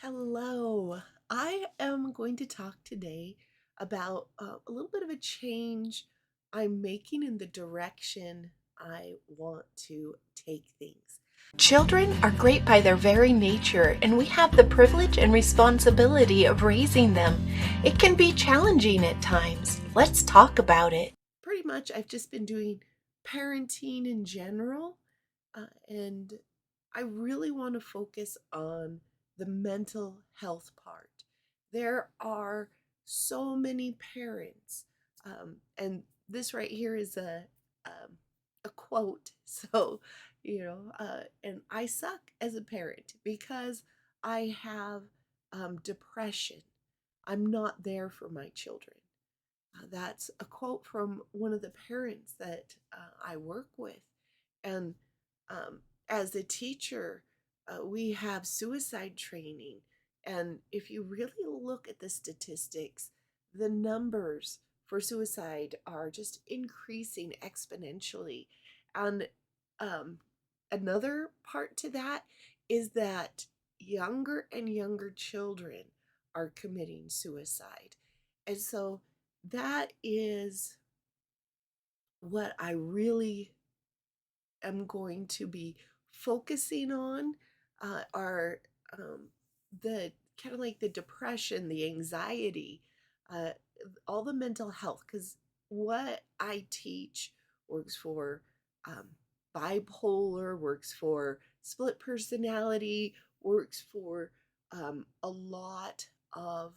Hello. I am going to talk today about a little bit of a change I'm making in the direction I want to take things. Children are great by their very nature, and we have the privilege and responsibility of raising them. It can be challenging at times. Let's talk about it. Pretty much, I've just been doing parenting in general, and I really want to focus on the mental health part. There are so many parents, and this right here is a quote. So, and I suck as a parent because I have depression. I'm not there for my children. That's a quote from one of the parents that I work with. And as a teacher, we have suicide training. And if you really look at the statistics, the numbers for suicide are just increasing exponentially. And um, another part to that is that younger and younger children are committing suicide. And so that is what I really am going to be focusing on are the kind of like the depression, the anxiety, uh, all the mental health. Because what I teach works for um, bipolar, works for split personality, works for a lot of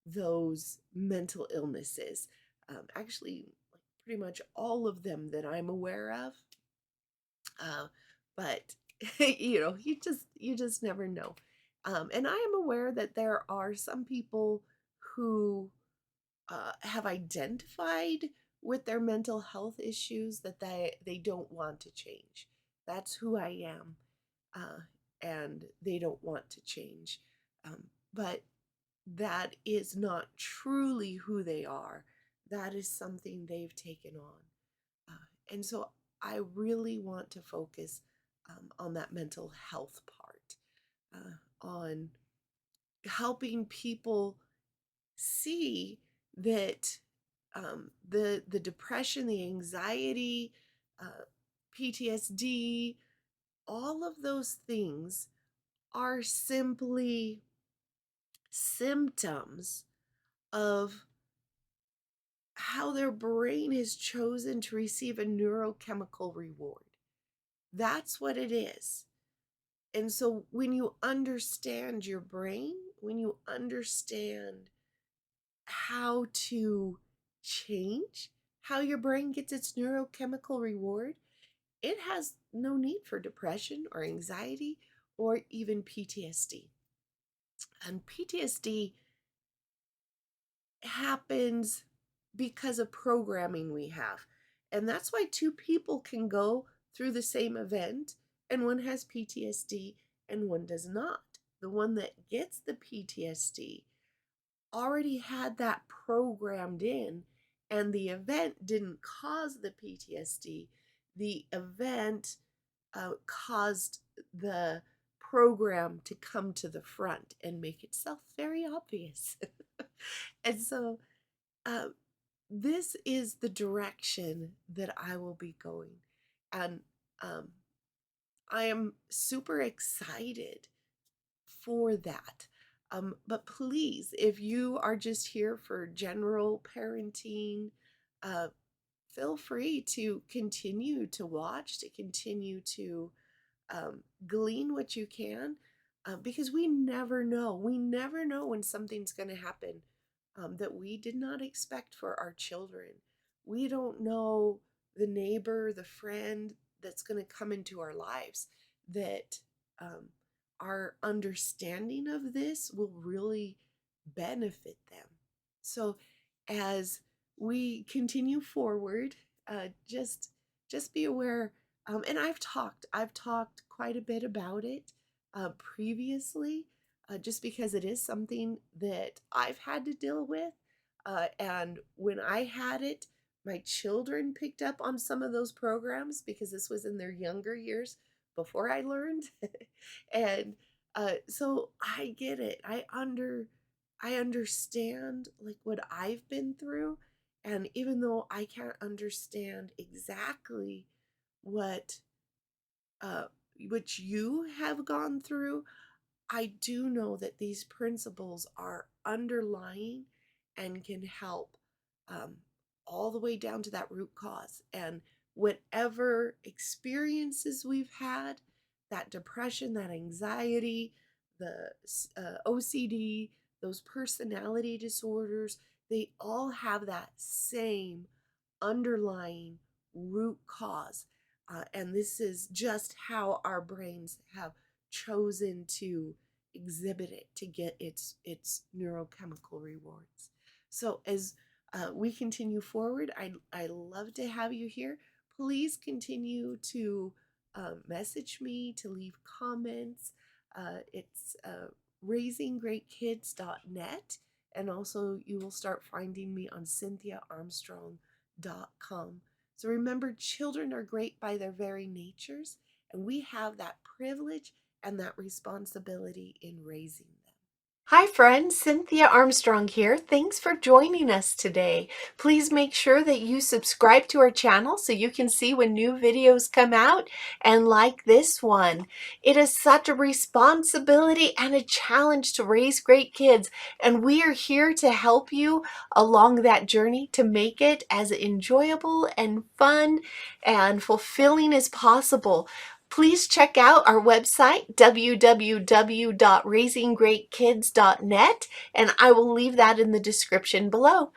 those mental illnesses. Actually, like pretty much all of them that I'm aware of. But you just never know. And I am aware that there are some people who have identified with their mental health issues that they don't want to change. That's who I am, uh, and they don't want to change. But that is not truly who they are. That is something they've taken on. And so I really want to focus on that mental health part, on helping people see that the depression, the anxiety, uh, PTSD, all of those things are simply symptoms of how their brain has chosen to receive a neurochemical reward. That's what it is. And so when you understand your brain, when you understand how to change how your brain gets its neurochemical reward, it has no need for depression or anxiety or even PTSD. And PTSD happens because of programming we have. And that's why two people can go through the same event and one has PTSD and one does not. The one that gets the PTSD already had that programmed in, and the event didn't cause the PTSD. The event caused the program to come to the front and make itself very obvious. And so uh, this is the direction that I will be going. And um, I am super excited for that. But please, if you are just here for general parenting, uh, feel free to continue to watch, to continue to glean what you can, because we never know. We never know when something's going to happen that we did not expect for our children. We don't know the neighbor, the friend that's going to come into our lives that um, our understanding of this will really benefit them. So as we continue forward, just be aware. And I've talked quite a bit about it previously, just because it is something that I've had to deal with. And when I had it, my children picked up on some of those programs because this was in their younger years before I learned. And So I get it. I understand like what I've been through, and even though I can't understand exactly what uh which you have gone through, I do know that these principles are underlying and can help um, all the way down to that root cause. And whatever experiences we've had, that depression, that anxiety, the OCD, those personality disorders, they all have that same underlying root cause. And this is just how our brains have chosen to exhibit it to get its neurochemical rewards. So as we continue forward, I love to have you here. Please continue to message me, to leave comments. It's raisinggreatkids.net, and also you will start finding me on cynthiaarmstrong.com. So remember, children are great by their very natures, and we have that privilege and that responsibility in raising them. Hi friends, Cynthia Armstrong here. Thanks for joining us today. Please make sure that you subscribe to our channel so you can see when new videos come out, and like this one. It is such a responsibility and a challenge to raise great kids, and we are here to help you along that journey to make it as enjoyable and fun and fulfilling as possible. Please check out our website, www.raisinggreatkids.net, and I will leave that in the description below.